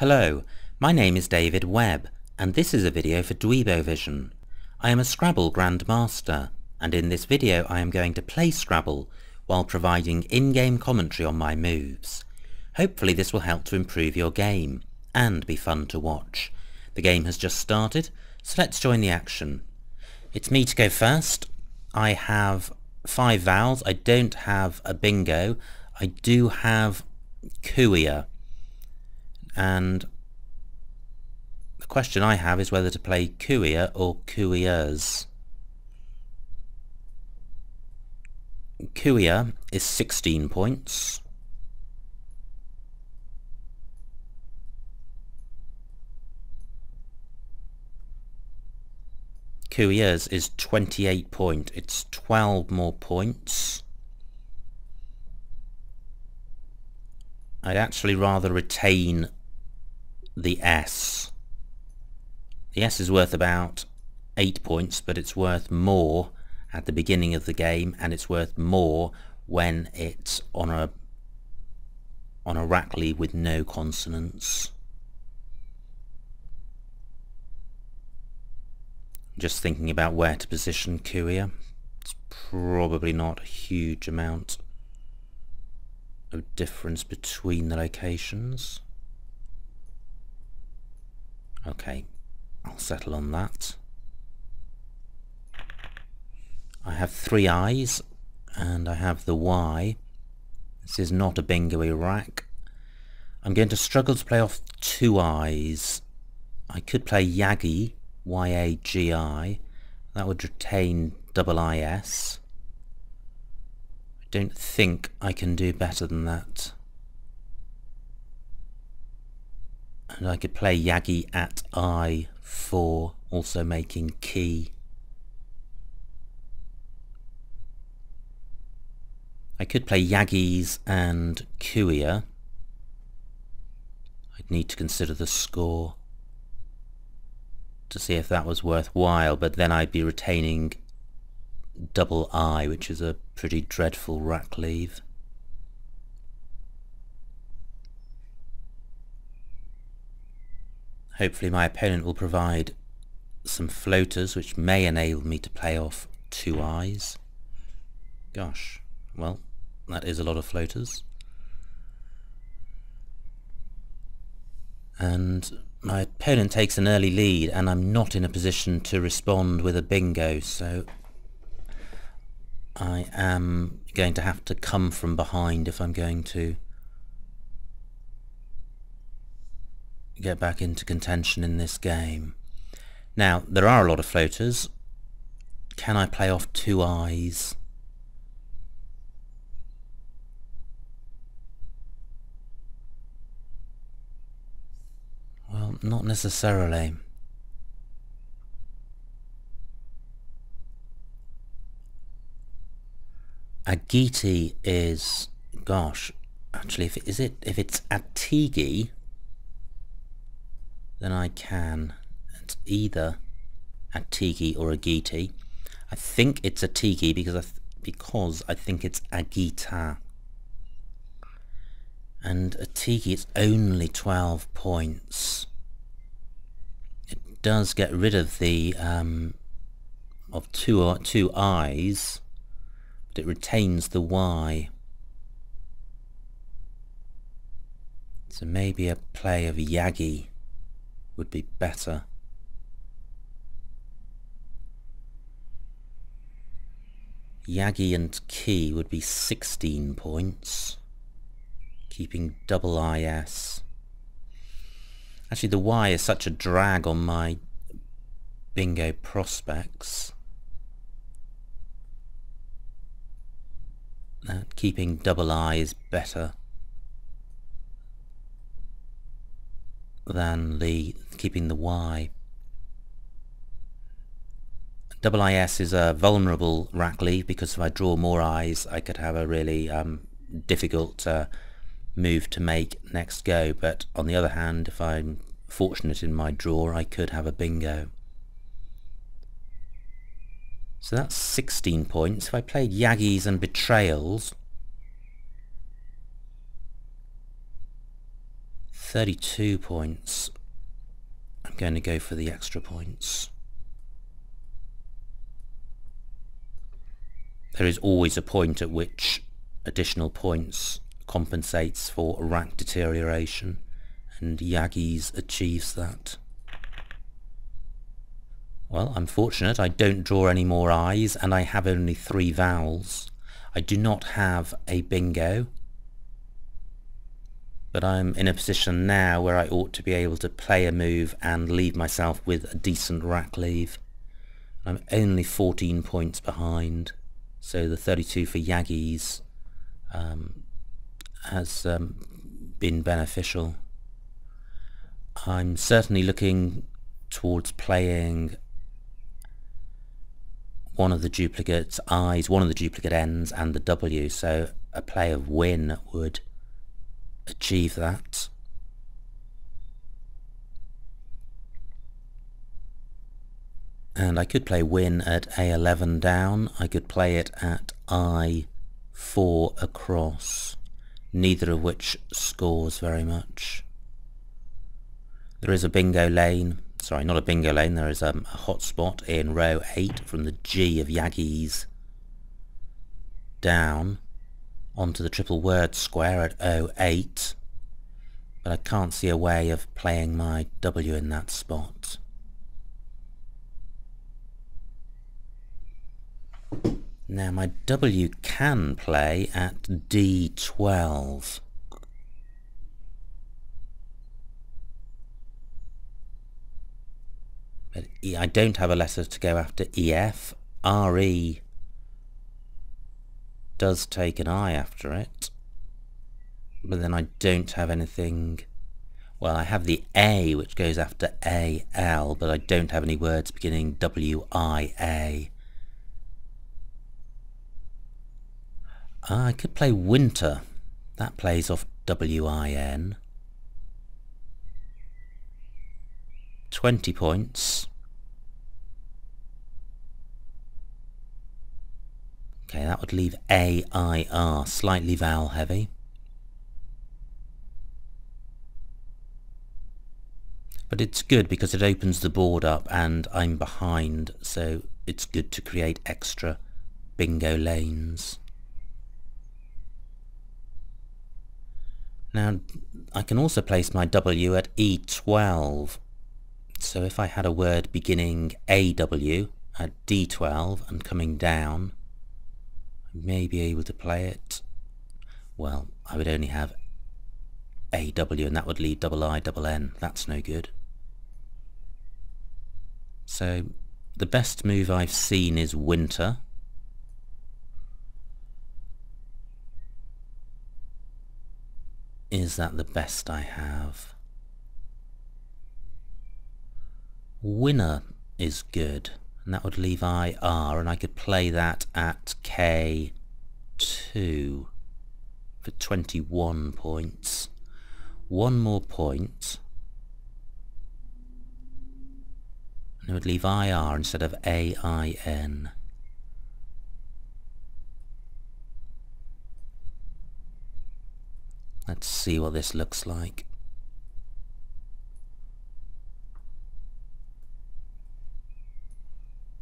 Hello, my name is David Webb, and this is a video for Dweebovision. I am a Scrabble grandmaster, and in this video I am going to play Scrabble while providing in-game commentary on my moves. Hopefully this will help to improve your game, and be fun to watch. The game has just started, so let's join the action. It's me to go first. I have 5 vowels. I don't have a bingo. I do have Kuya. And the question I have is whether to play Kuya or Kuyas. Kuya is 16 points. Kuyas is 28 points. It's 12 more points. I'd actually rather retain the S. The S is worth about 8 points, but it's worth more at the beginning of the game, and it's worth more when it's on a rack with no consonants. Just thinking about where to position Kuya. It's probably not a huge amount of difference between the locations. Okay, I'll settle on that. I have 3 I's and I have the Y. This is not a bingo-y rack. I'm going to struggle to play off 2 I's. I could play Yagi, Y-A-G-I. That would retain double I-S. I don't think I can do better than that. And I could play Yagi at I4, also making key. I could play Yagis and Kuya. I'd need to consider the score to see if that was worthwhile, but then I'd be retaining double I, which is a pretty dreadful rack leave. Hopefully my opponent will provide some floaters which may enable me to play off 2 I's. Gosh, well, that is a lot of floaters. And my opponent takes an early lead, and I'm not in a position to respond with a bingo, so I am going to have to come from behind if I'm going to get back into contention in this game. Now, there are a lot of floaters. Can I play off 2 I's? Well, not necessarily. Agiti is, gosh, actually, if it's Atigi, then I can. It's either Atigi or Agiti. I think it's Atigi because I think it's Agita. And Atigi, it's only 12 points. It does get rid of the of two I's, but it retains the Y. So maybe a play of Yagi would be better. Yagi and Key would be 16 points, keeping double IS. Actually, the Y is such a drag on my bingo prospects that keeping double I is better than keeping the Y. Double IS is a vulnerable rack leave because if I draw more I's I could have a really difficult move to make next go, but on the other hand, if I'm fortunate in my draw, I could have a bingo. So that's 16 points. If I played Yagis and Betrayals, 32 points. I'm going to go for the extra points. There is always a point at which additional points compensates for rank deterioration, and Yaggies achieves that. Well, I'm fortunate I don't draw any more eyes and I have only 3 vowels. I do not have a bingo, but I'm in a position now where I ought to be able to play a move and leave myself with a decent rack leave. I'm only 14 points behind, so the 32 for Yaggies has been beneficial. I'm certainly looking towards playing one of the duplicate I's, one of the duplicate N's and the W, so a play of win would achieve that. And I could play win at A11 down, I could play it at I4 across, neither of which scores very much. There is a bingo lane, sorry, not a bingo lane, there is a hotspot in row 8 from the G of Yaggies down onto the triple word square at O8, but I can't see a way of playing my W in that spot. Now my W can play at D12. But I don't have a letter to go after EF. RE does take an I after it, but then I don't have anything. Well, I have the A which goes after AL, but I don't have any words beginning WIA. I could play winter. That plays off WIN. 20 points. Okay, that would leave AIR, slightly vowel heavy. But it's good because it opens the board up and I'm behind, so it's good to create extra bingo lanes. Now, I can also place my W at E12. So if I had a word beginning AW at D12 and coming down, I may be able to play it. Well, I would only have AW and that would leave IIN. That's no good. So the best move I've seen is winter. Is that the best I have? Winner is good, and that would leave IR, and I could play that at K2 for 21 points. One more point, and it would leave IR instead of AIN. Let's see what this looks like.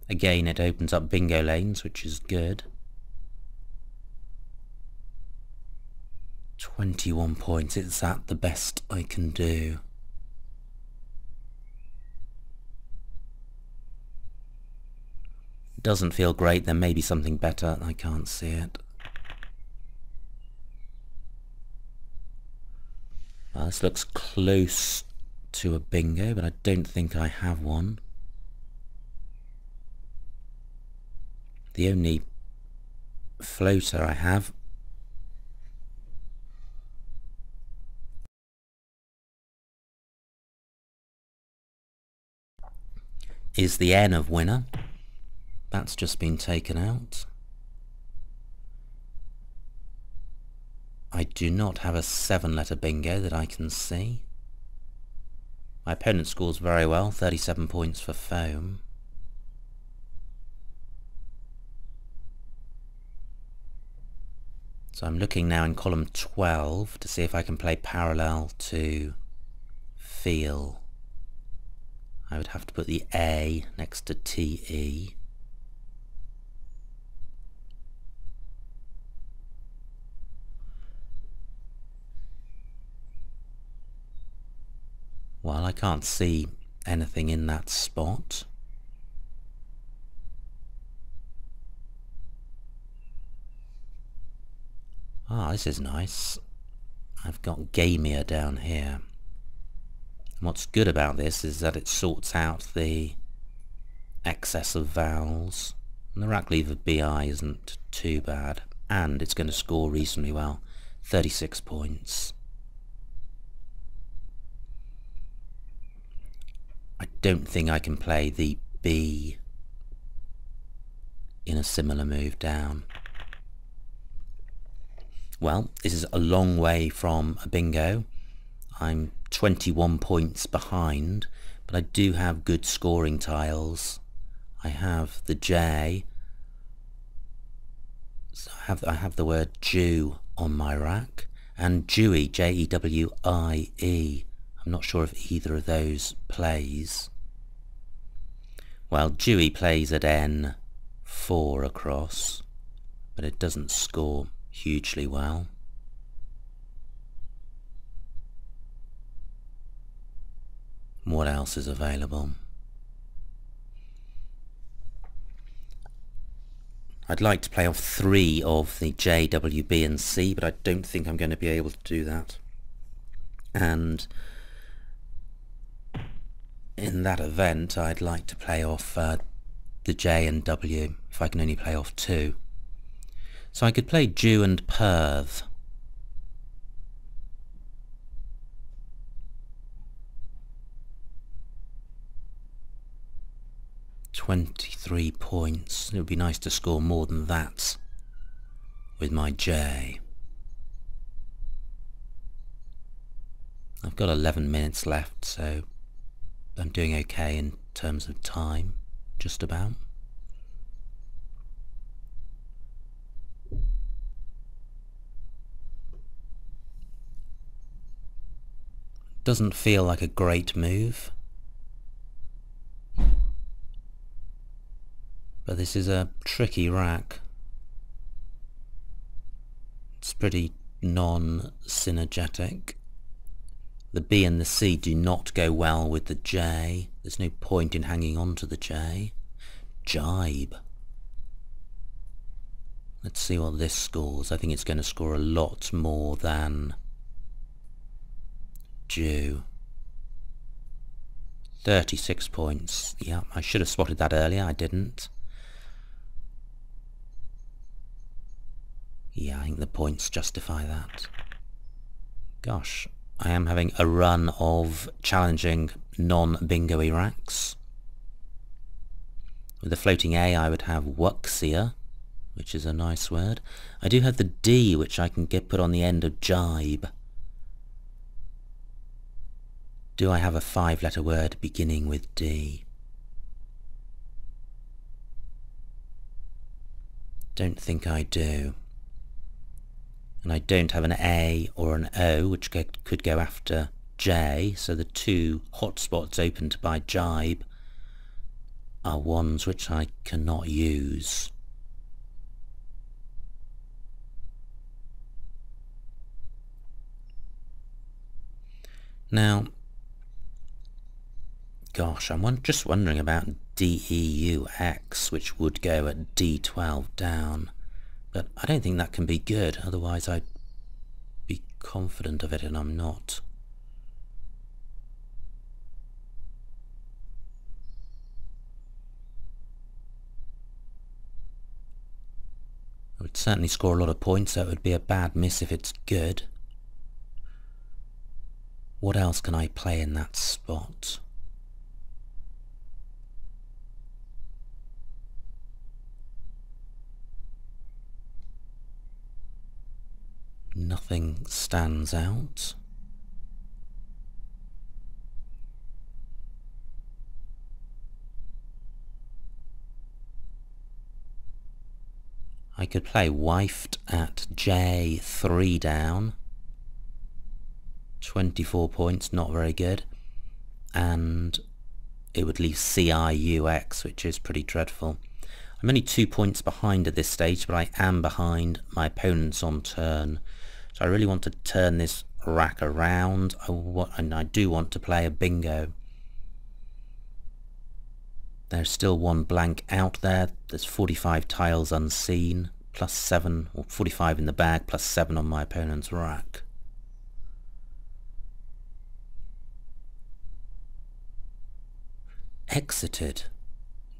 Again, it opens up bingo lanes, which is good. 21 points, it's at the best I can do. Doesn't feel great, there may be something better, I can't see it. Well, this looks close to a bingo, but I don't think I have one. The only floater I have is the N of winner. That's just been taken out. I do not have a 7-letter bingo that I can see. My opponent scores very well, 37 points for foam. So I'm looking now in column 12 to see if I can play parallel to feel I would have to put the A next to TE. Well, I can't see anything in that spot. Ah, this is nice. I've got Gamia down here. And what's good about this is that it sorts out the excess of vowels. And the rack lever BI isn't too bad. And it's going to score reasonably well. 36 points. I don't think I can play the B in a similar move down. Well, this is a long way from a bingo. I'm 21 points behind, but I do have good scoring tiles. I have the J. So I have the word Jew on my rack, and Jewy, Jewie. I'm not sure if either of those plays. Well, Jewy plays at N4 across, but it doesn't score hugely well. What else is available? I'd like to play off 3 of the J, W, B and C, but I don't think I'm going to be able to do that. And in that event, I'd like to play off the J and W, if I can only play off 2. So I could play Jew and Perv. $23 points. It would be nice to score more than that with my J. I've got 11 minutes left, so I'm doing okay in terms of time, just about. Doesn't feel like a great move, but this is a tricky rack. It's pretty non-synergetic. The B and the C do not go well with the J. There's no point in hanging on to the J. Jibe. Let's see what this scores. I think it's going to score a lot more than Jew. 36 points. Yeah, I should have spotted that earlier. I didn't. Yeah, I think the points justify that. Gosh, I am having a run of challenging non-bingo-y racks. With the floating A, I would have wuxia, which is a nice word. I do have the D, which I can get put on the end of jibe. Do I have a 5-letter word beginning with D? Don't think I do. And I don't have an A or an O, which could go after J, so the 2 hotspots opened by jibe are ones which I cannot use. Now, gosh, I'm just wondering about DEUX, which would go at D12 down. But I don't think that can be good, otherwise I'd be confident of it, and I'm not. I would certainly score a lot of points, so it would be a bad miss if it's good. What else can I play in that spot? Nothing stands out. I could play wifed at J3 down. 24 points, not very good. and it would leave CIUX, which is pretty dreadful. I'm only 2 points behind at this stage, but I am behind my opponents on turn. So I really want to turn this rack around, and I do want to play a bingo. There's still one blank out there. There's 45 tiles unseen, plus 7, or 45 in the bag, plus 7 on my opponent's rack. Exited.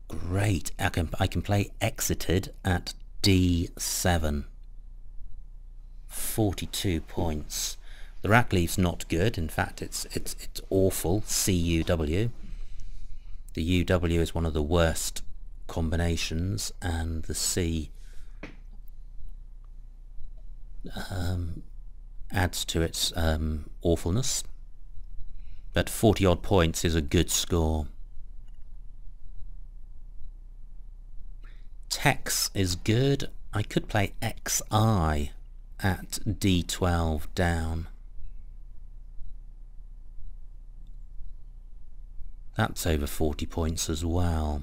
Great. I can play exited at D7. 42 points. The rack leave's not good. In fact, it's awful. CUW. The UW is one of the worst combinations, and the C adds to its awfulness. But 40 odd points is a good score. Tex is good. I could play XI at D12 down. That's over 40 points as well.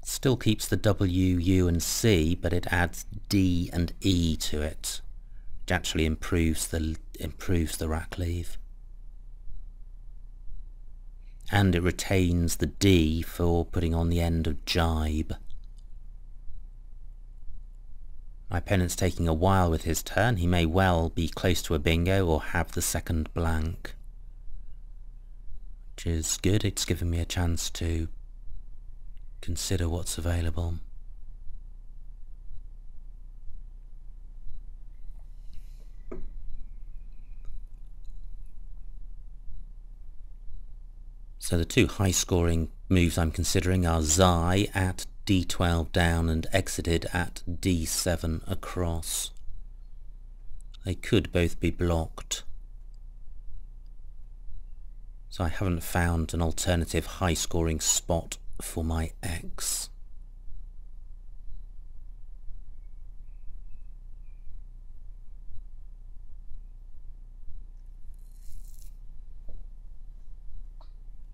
Still keeps the W, U and C, but it adds D and E to it, which actually improves the rack leave. And it retains the D for putting on the end of jibe. My opponent's taking a while with his turn. He may well be close to a bingo or have the second blank, which is good. It's given me a chance to consider what's available. So the two high-scoring moves I'm considering are Xi at D12 down and exited at D7 across. They could both be blocked. So I haven't found an alternative high-scoring spot for my X.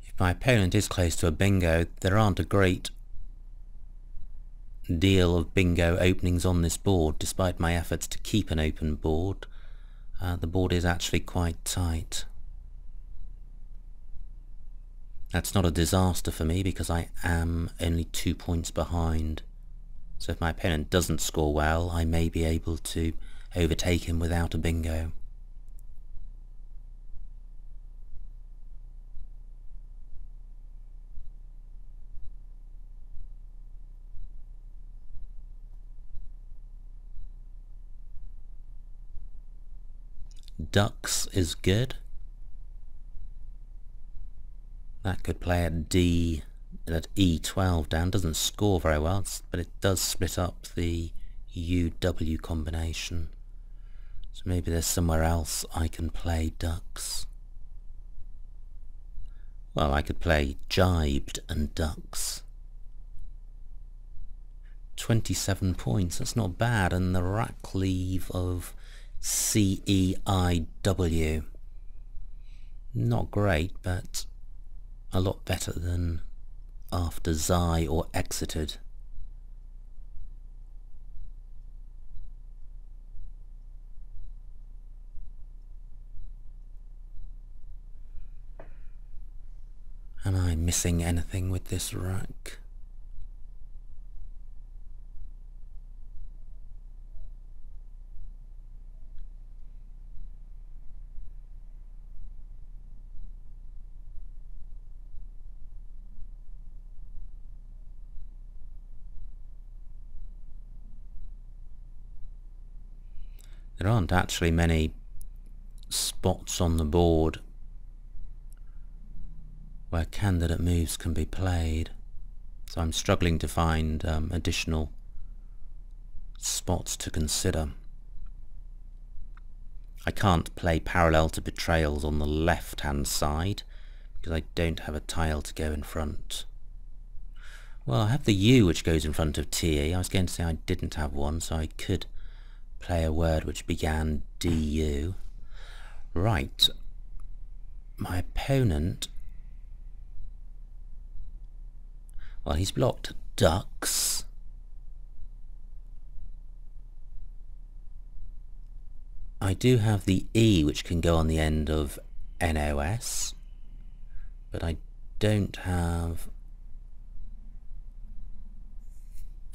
If my opponent is close to a bingo, there aren't a great deal of bingo openings on this board, despite my efforts to keep an open board. The board is actually quite tight. That's not a disaster for me because I am only 2 points behind. So if my opponent doesn't score well, I may be able to overtake him without a bingo. Ducks is good. That could play at E12 down. Doesn't score very well, but it does split up the UW combination. So maybe there's somewhere else I can play ducks. Well, I could play jibed and ducks. 27 points, that's not bad, and the rack leave of CEIW. Not great, but a lot better than after Xi or exited. Am I missing anything with this rack? There aren't actually many spots on the board where candidate moves can be played, so I'm struggling to find additional spots to consider. I can't play parallel to betrayals on the left hand side because I don't have a tile to go in front. Well, I have the U which goes in front of TE. I was going to say I didn't have one, so I could play a word which began DU. Right. my opponent, well, he's blocked ducks. I do have the E, which can go on the end of NOS, but I don't have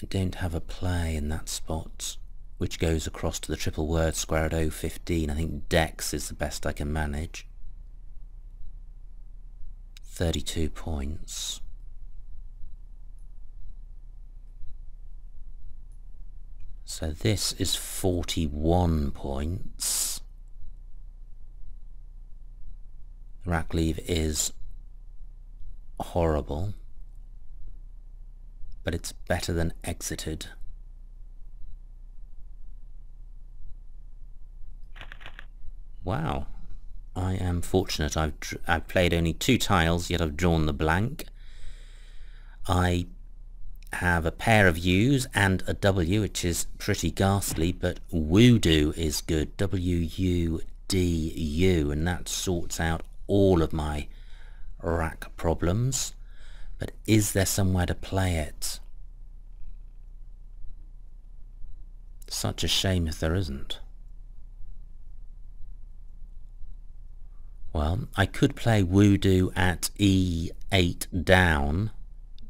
a play in that spot, which goes across to the triple word square at 015. I think Dex is the best I can manage. 32 points. So this is 41 points. Rack leave is horrible, but it's better than exited. Wow, I am fortunate. I've played only 2 tiles, yet I've drawn the blank. I have a pair of U's and a W, which is pretty ghastly, but Voodoo is good. W-U-D-U, and that sorts out all of my rack problems. But is there somewhere to play it? Such a shame if there isn't. Well, I could play Voodoo at E8 down,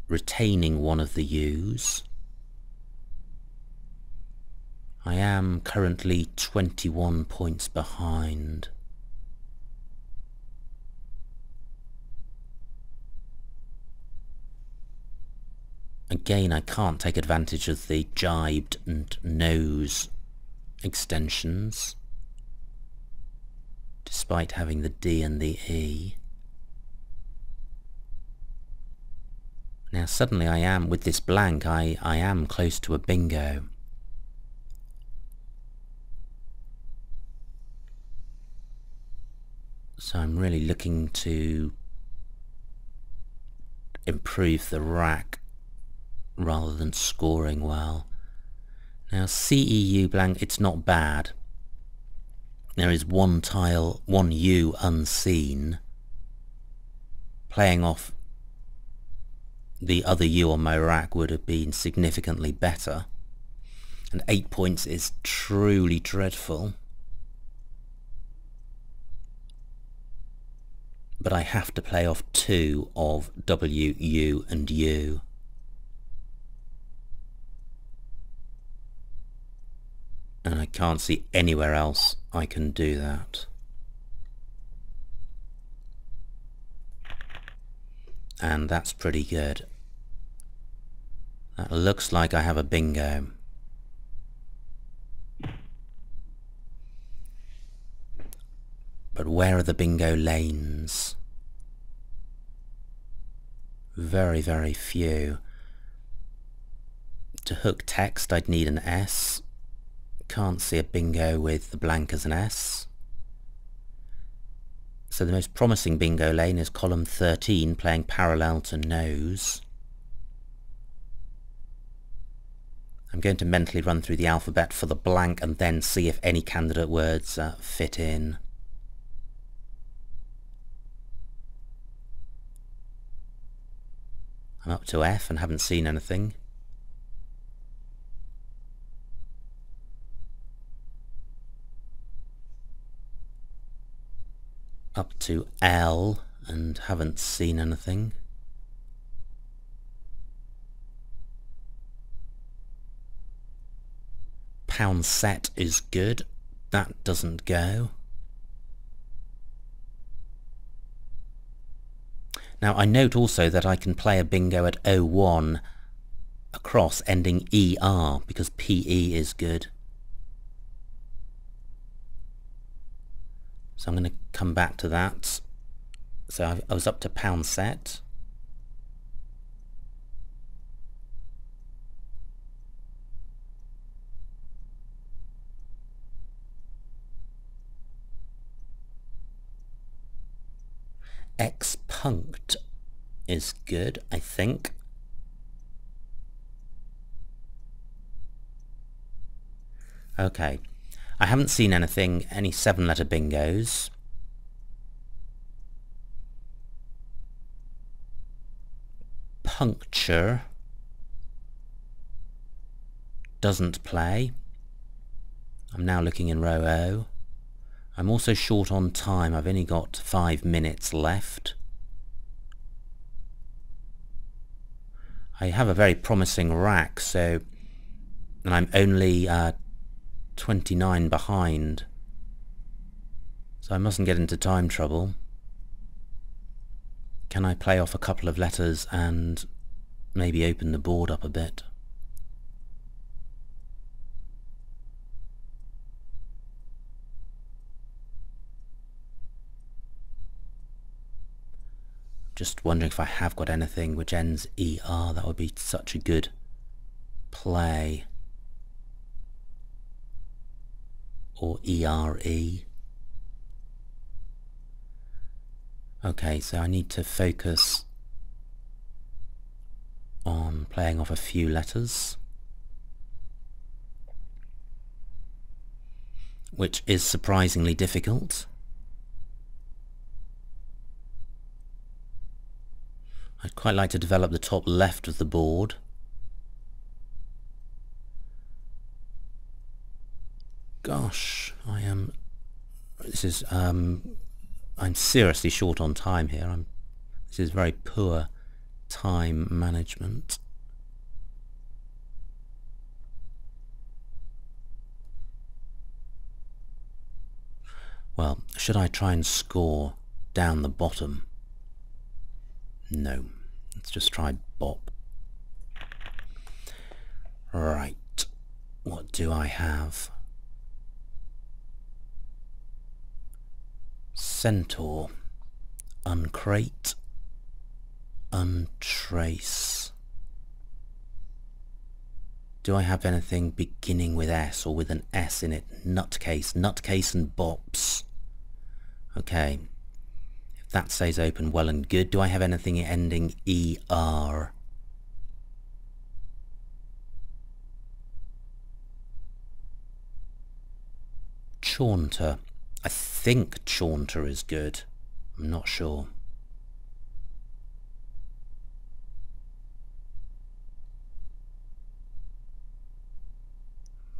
retaining one of the U's. I am currently 21 points behind. Again, I can't take advantage of the jibed and nose extensions, despite having the D and the E. Now suddenly I am, with this blank, I am close to a bingo. So I'm really looking to improve the rack rather than scoring well. Now CEU blank, it's not bad. There is one tile, one U unseen. Playing off the other U on my rack would have been significantly better. And 8 points is truly dreadful. But I have to play off 2 of W, U and U. And I can't see anywhere else I can do that. And that's pretty good. That looks like I have a bingo. But where are the bingo lanes? Very, very few. To hook text I'd need an S. Can't see a bingo with the blank as an S. So the most promising bingo lane is column 13, playing parallel to nose. I'm going to mentally run through the alphabet for the blank and then see if any candidate words fit in. I'm up to F and haven't seen anything. Up to L and haven't seen anything. Pound set is good. That doesn't go. Now I note also that I can play a bingo at 01 across ending ER because PE is good. So I'm going to come back to that. So I was up to pound set. X punct is good, I think. Okay. I haven't seen anything, any 7-letter bingos. puncture doesn't play. I'm now looking in row O. I'm also short on time. I've only got 5 minutes left. I have a very promising rack, and I'm only 29 behind, so I mustn't get into time trouble. Can I play off a couple of letters and maybe open the board up a bit? Just wondering if I have got anything which ends ER. That would be such a good play. Or ERE. Okay, so I need to focus on playing off a few letters, which is surprisingly difficult. I'd quite like to develop the top left of the board. Gosh, I'm seriously short on time here. This is very poor time management. Well, should I try and score down the bottom? No. Let's just try bop. Right. What do I have? Centaur. Uncrate. Untrace. Do I have anything beginning with S or with an S in it? Nutcase. Nutcase and bops. Okay. That stays open, well and good. Do I have anything ending ER? Chaunter. I think chaunter is good. I'm not sure.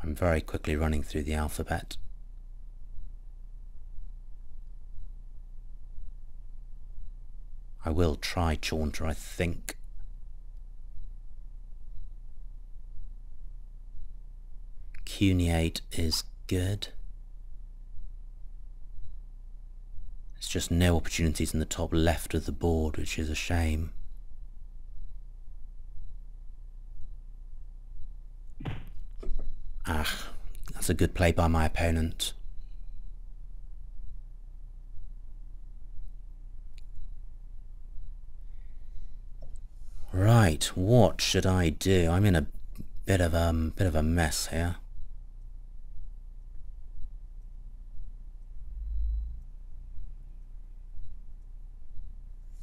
I'm very quickly running through the alphabet. I will try chaunter, I think. Cuneate is good. There's just no opportunities in the top left of the board, which is a shame. Ah, that's a good play by my opponent. Right, what should I do? I'm in a bit of a mess here.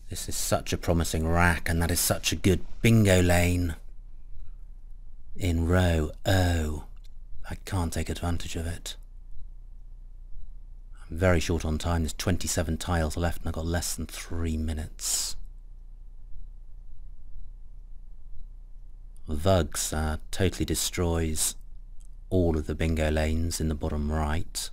This is such a promising rack, and that is such a good bingo lane in row O. I can't take advantage of it. I'm very short on time. There's 27 tiles left and I've got less than 3 minutes. Vugs totally destroys all of the bingo lanes in the bottom right.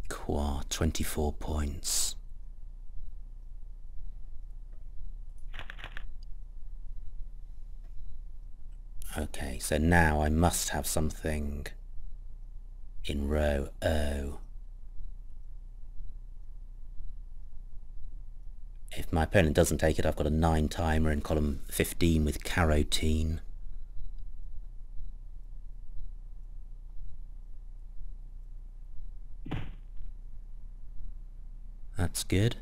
Qua, 24 points. Okay, so now I must have something in row O. If my opponent doesn't take it, I've got a 9 timer in column 15 with carotene. That's good.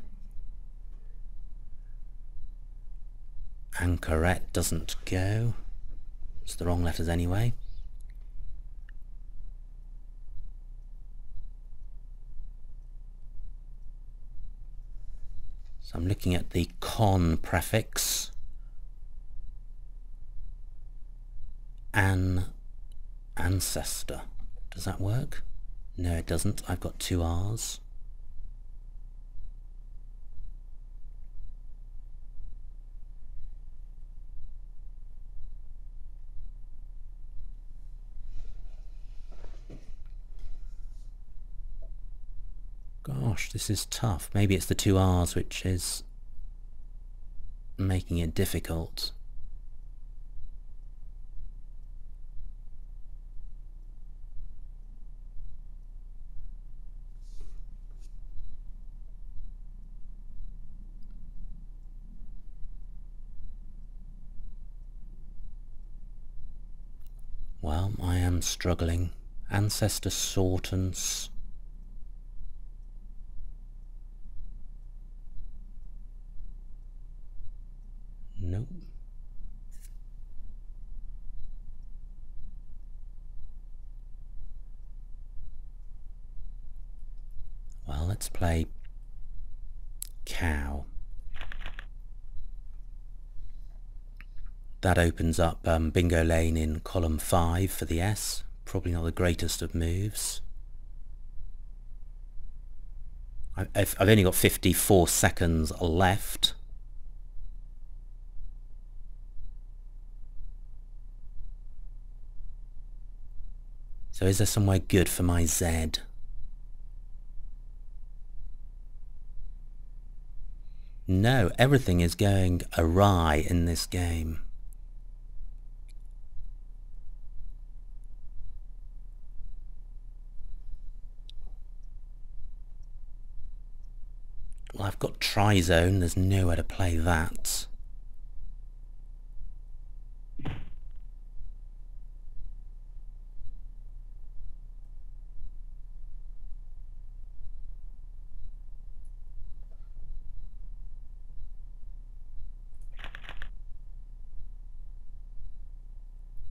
Anchoret doesn't go. It's the wrong letters anyway. So I'm looking at the con prefix. Ancestor. Does that work? No, it doesn't. I've got 2 R's. Gosh, this is tough. Maybe it's the 2 R's which is making it difficult. Well, I am struggling. Ancestor Sortance. Nope. Well, let's play cow. That opens up bingo lane in column 5 for the S. Probably not the greatest of moves. I've only got 54 seconds left. So is there somewhere good for my Z? No, everything is going awry in this game. Well, I've got Trizone, there's nowhere to play that.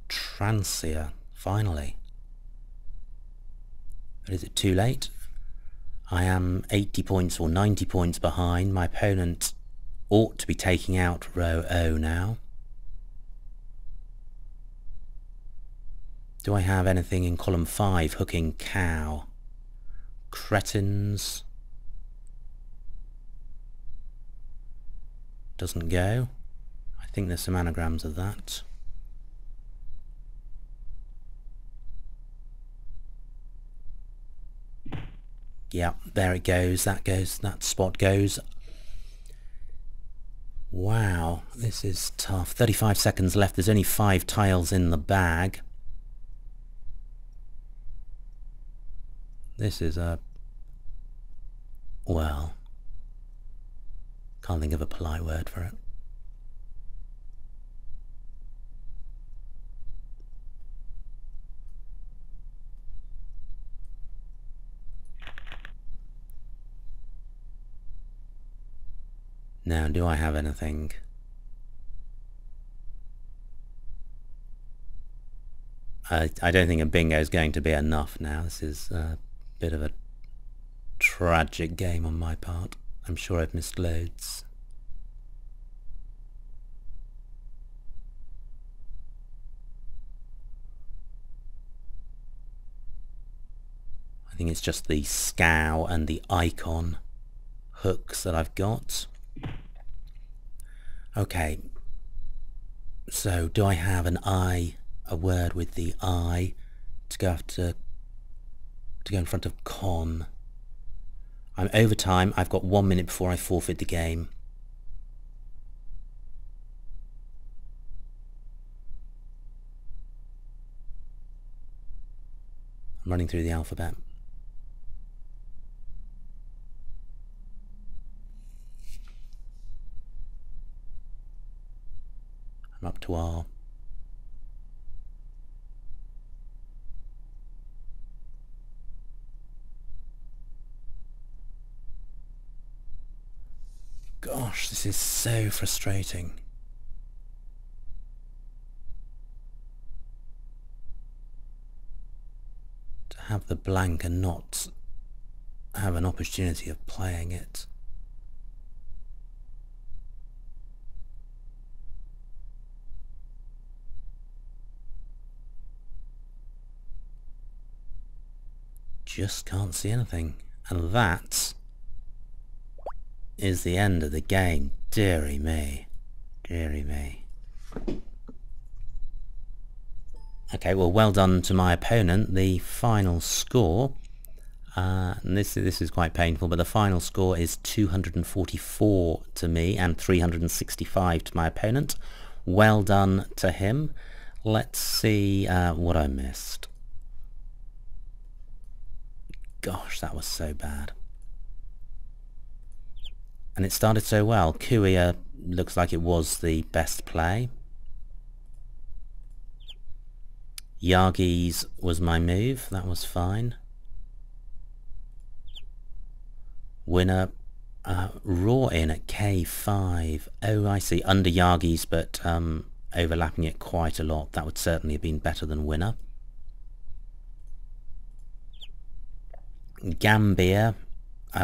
Transia, finally. But is it too late? I am 80 points or 90 points behind. My opponent ought to be taking out row O now. Do I have anything in column 5 hooking cow? Cretins. Doesn't go. I think there's some anagrams of that. Yeah, there it goes. That spot goes. Wow, this is tough. 35 seconds left. There's only 5 tiles in the bag. This is a... well, can't think of a polite word for it. Now, do I have anything? I don't think a bingo is going to be enough now. This is a bit of a tragic game on my part. I'm sure I've missed loads. I think it's just the scow and the icon hooks that I've got. Okay, so do I have an I, a word with the I, to go after, to go in front of con? I'm over time. I've got 1 minute before I forfeit the game. I'm running through the alphabet. I'm up to R. Gosh, this is so frustrating. To have the blank and not have an opportunity of playing it. just can't see anything. And that is the end of the game. Dearie me. Dearie me. Okay, well done to my opponent. The final score, and this is quite painful, but the final score is 244 to me and 365 to my opponent. Well done to him. Let's see what I missed. Gosh, that was so bad. And it started so well. Kuya looks like it was the best play. Yagi's was my move. That was fine. Winner, raw in at K5. Oh, I see. Under Yagi's, but overlapping it quite a lot. That would certainly have been better than winner. Gambia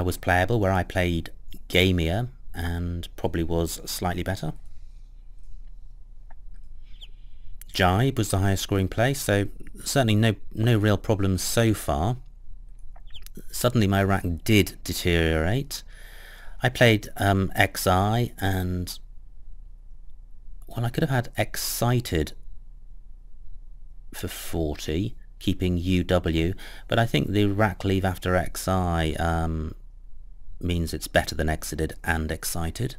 was playable, where I played Gamier and probably was slightly better. Jibe was the highest scoring play, so certainly no real problems so far. Suddenly my rack did deteriorate. I played XI, and well, I could have had excited for 40, keeping UW, but I think the rack leave after XI means it's better than exited and excited.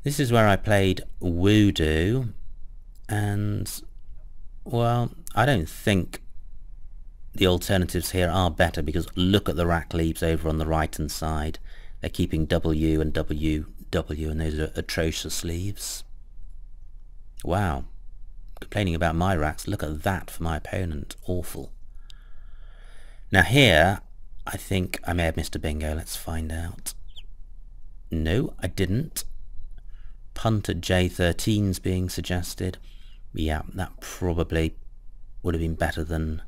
This is where I played Voodoo, and well, I don't think the alternatives here are better, because look at the rack leaves over on the right hand side. They're keeping W and WW, and those are atrocious leaves. Wow. Complaining about my racks, look at that for my opponent. Awful. Now here, I think I may have missed a bingo. Let's find out. No, I didn't. Punt at J13's being suggested. Yeah, that probably would have been better than...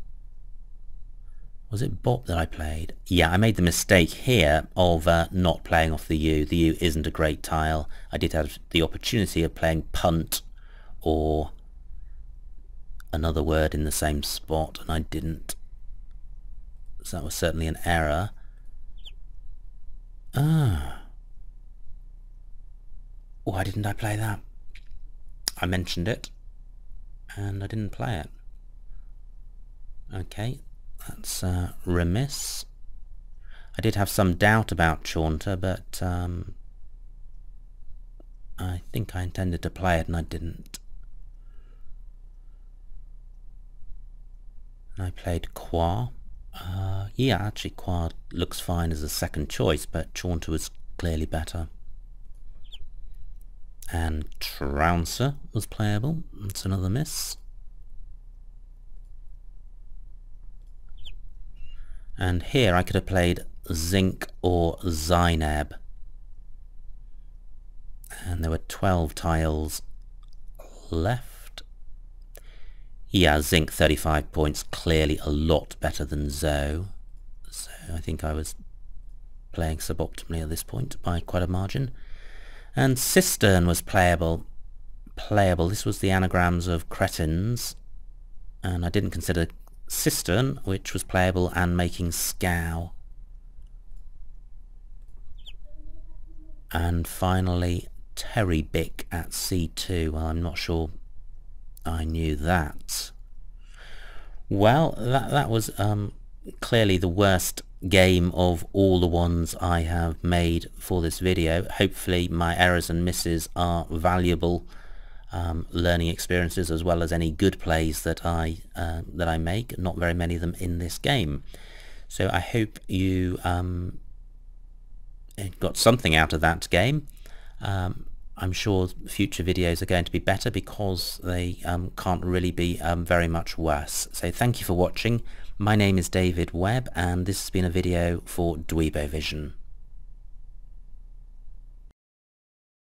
Was it Bop that I played? Yeah, I made the mistake here of not playing off the U. The U isn't a great tile. I did have the opportunity of playing punt or another word in the same spot, and I didn't. So that was certainly an error. Why didn't I play that? I mentioned it, and I didn't play it. Okay, that's remiss. I did have some doubt about Chaunter, but I think I intended to play it and I didn't. And I played Qua. Yeah, actually Qua looks fine as a second choice, but Chaunter was clearly better. And Trouncer was playable. That's another miss. And here I could have played Zinc or Zainab. And there were 12 tiles left. Yeah, Zinc 35 points, clearly a lot better than Zoe. So I think I was playing suboptimally at this point by quite a margin. And Cistern was playable. This was the anagrams of cretins, and I didn't consider Cistern, which was playable, and making Scow. And finally Terrybic at C2. Well, I'm not sure I knew that. Well, that was clearly the worst game of all the ones I have made for this video. Hopefully my errors and misses are valuable learning experiences, as well as any good plays that I make. Not very many of them in this game. So I hope you got something out of that game. I'm sure future videos are going to be better, because they can't really be very much worse. So thank you for watching. My name is David Webb, and this has been a video for Dweebovision.